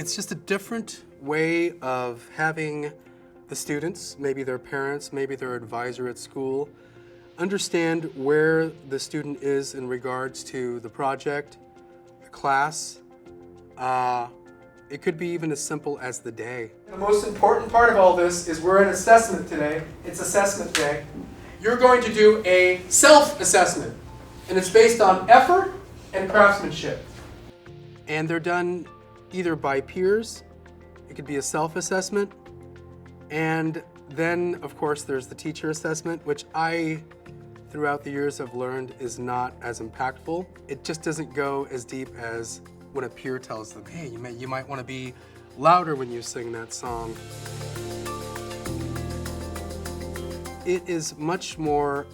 It's just a different way of having the students, maybe their parents, maybe their advisor at school, understand where the student is in regards to the project, the class. It could be even as simple as the day. The most important part of all this is we're in assessment today. It's assessment day. You're going to do a self-assessment, and it's based on effort and craftsmanship. And they're done either by peers, it could be a self-assessment, and then, of course, there's the teacher assessment, which I, throughout the years, have learned is not as impactful. It just doesn't go as deep as when a peer tells them, hey, you might want to be louder when you sing that song. It is much more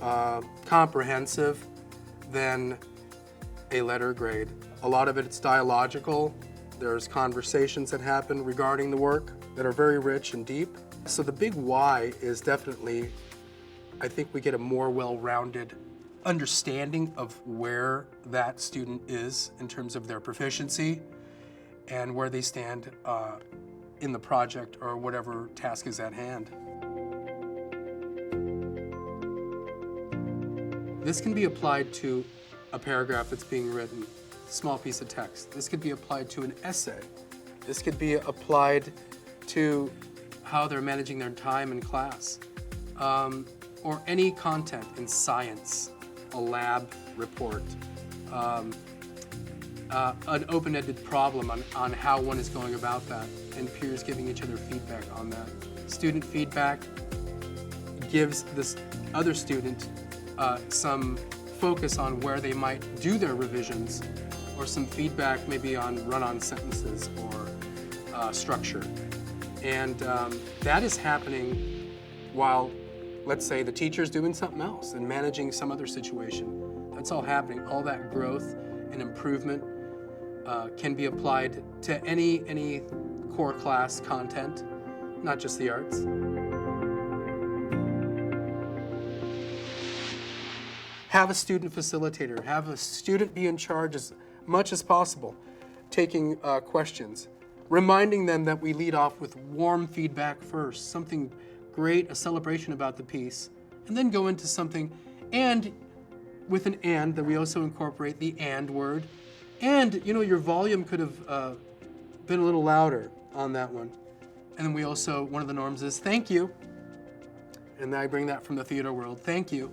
comprehensive than a letter grade. A lot of it's dialogical. There's conversations that happen regarding the work that are very rich and deep. So the big why is definitely, I think we get a more well-rounded understanding of where that student is in terms of their proficiency and where they stand in the project or whatever task is at hand. This can be applied to a paragraph that's being written, a small piece of text. This could be applied to an essay. This could be applied to how they're managing their time in class, or any content in science, a lab report, an open-ended problem on how one is going about that, and peers giving each other feedback on that. Student feedback gives this other student some focus on where they might do their revisions, or some feedback maybe on run-on sentences or structure. And that is happening while, let's say, the teacher's doing something else and managing some other situation. That's all happening. All that growth and improvement can be applied to any core class content, not just the arts. Have a student facilitator. Have a student be in charge as much as possible, taking questions, reminding them that we lead off with warm feedback first, something great, a celebration about the piece, and then go into something, and with an and, that we also incorporate the and word. And, you know, your volume could have been a little louder on that one. And then we also, one of the norms is thank you. And I bring that from the theater world. Thank you,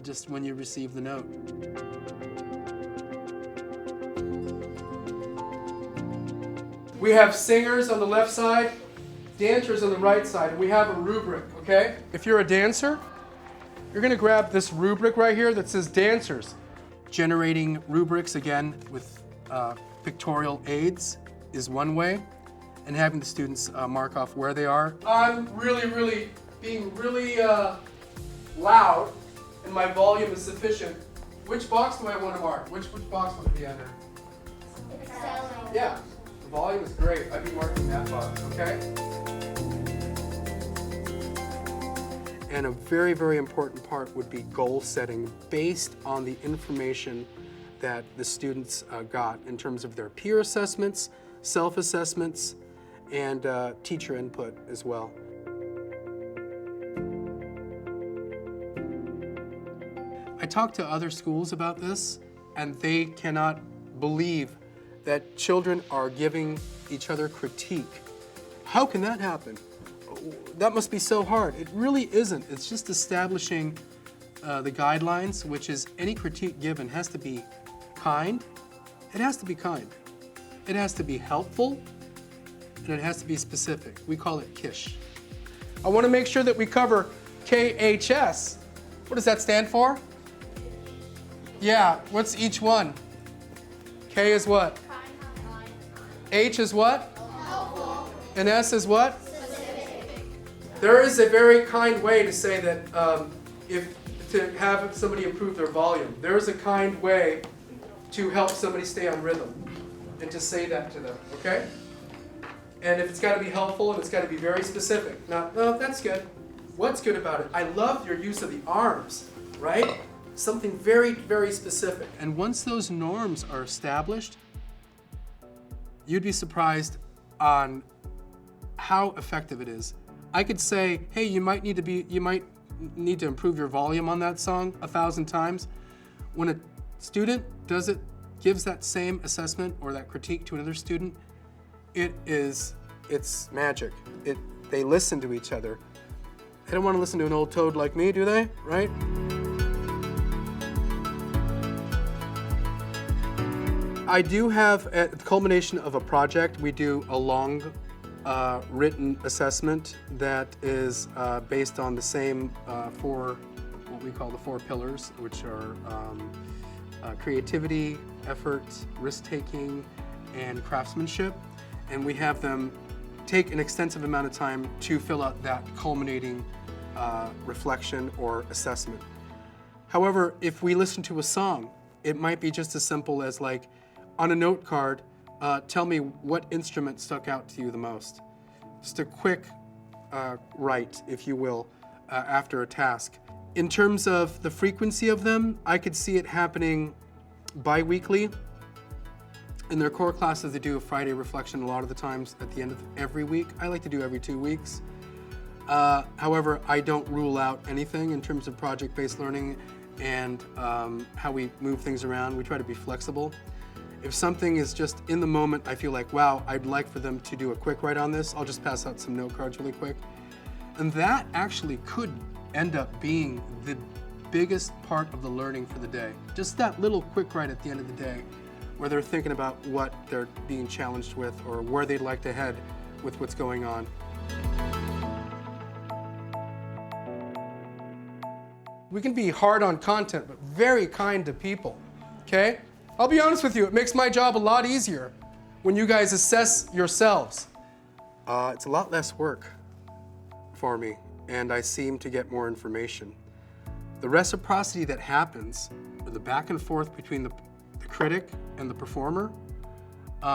just when you receive the note. We have singers on the left side, dancers on the right side, and we have a rubric, okay? If you're a dancer, you're gonna grab this rubric right here that says dancers. Generating rubrics, again, with pictorial aids is one way, and having the students mark off where they are. I'm being really loud, and my volume is sufficient. Which box do I want to mark? Which box would it be under? Yeah. The volume is great. I'd be marking that box, okay? And a very, very important part would be goal setting based on the information that the students got in terms of their peer assessments, self-assessments, and teacher input as well. I talked to other schools about this, and they cannot believe that children are giving each other critique. How can that happen? That must be so hard. It really isn't. It's just establishing the guidelines, which is any critique given has to be kind. It has to be kind. It has to be helpful, and it has to be specific. We call it K.H.S. I want to make sure that we cover K.H.S. What does that stand for? Yeah, what's each one? K is what? H is what? Helpful. And S is what? Specific. There is a very kind way to say that to have somebody improve their volume. There is a kind way to help somebody stay on rhythm and to say that to them, okay? And if it's got to be helpful and it's got to be very specific. Now, oh, that's good. What's good about it? I love your use of the arms, right? Something very, very specific. And once those norms are established, you'd be surprised on how effective it is. I could say, hey, you might need to improve your volume on that song 1,000 times. When a student gives that same assessment or that critique to another student, it's magic. They listen to each other. They don't want to listen to an old toad like me, do they? Right? I do have, at the culmination of a project, we do a long written assessment that is based on the same what we call the 4 pillars, which are creativity, effort, risk-taking, and craftsmanship. And we have them take an extensive amount of time to fill out that culminating reflection or assessment. However, if we listen to a song, it might be just as simple as like, on a note card, tell me what instrument stuck out to you the most. Just a quick write, if you will, after a task. In terms of the frequency of them, I could see it happening bi-weekly. In their core classes, they do a Friday reflection a lot of the times at the end of every week. I like to do every 2 weeks. However, I don't rule out anything in terms of project-based learning and how we move things around. We try to be flexible. If something is just in the moment, I feel like, wow, I'd like for them to do a quick write on this, I'll just pass out some note cards really quick. And that actually could end up being the biggest part of the learning for the day. Just that little quick write at the end of the day where they're thinking about what they're being challenged with or where they'd like to head with what's going on. We can be hard on content, but very kind to people, okay? I'll be honest with you, it makes my job a lot easier when you guys assess yourselves. It's a lot less work for me, and I seem to get more information. The reciprocity that happens, or the back and forth between the critic and the performer,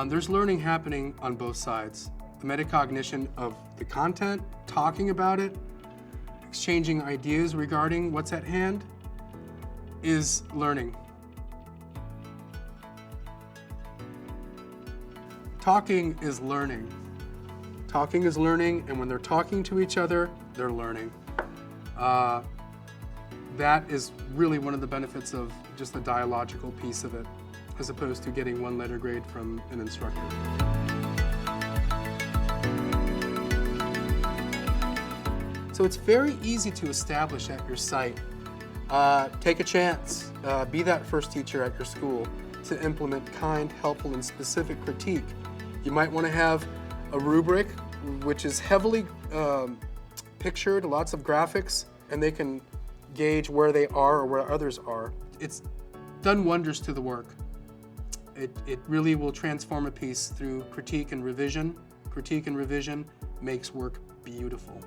there's learning happening on both sides. The metacognition of the content, talking about it, exchanging ideas regarding what's at hand is learning. Talking is learning. Talking is learning, and when they're talking to each other, they're learning. That is really one of the benefits of just the dialogical piece of it, as opposed to getting 1 letter grade from an instructor. So it's very easy to establish at your site. Take a chance. Be that first teacher at your school to implement kind, helpful, and specific critique. You might want to have a rubric, which is heavily pictured, lots of graphics, and they can gauge where they are or where others are. It's done wonders to the work. It really will transform a piece through critique and revision. Critique and revision makes work beautiful.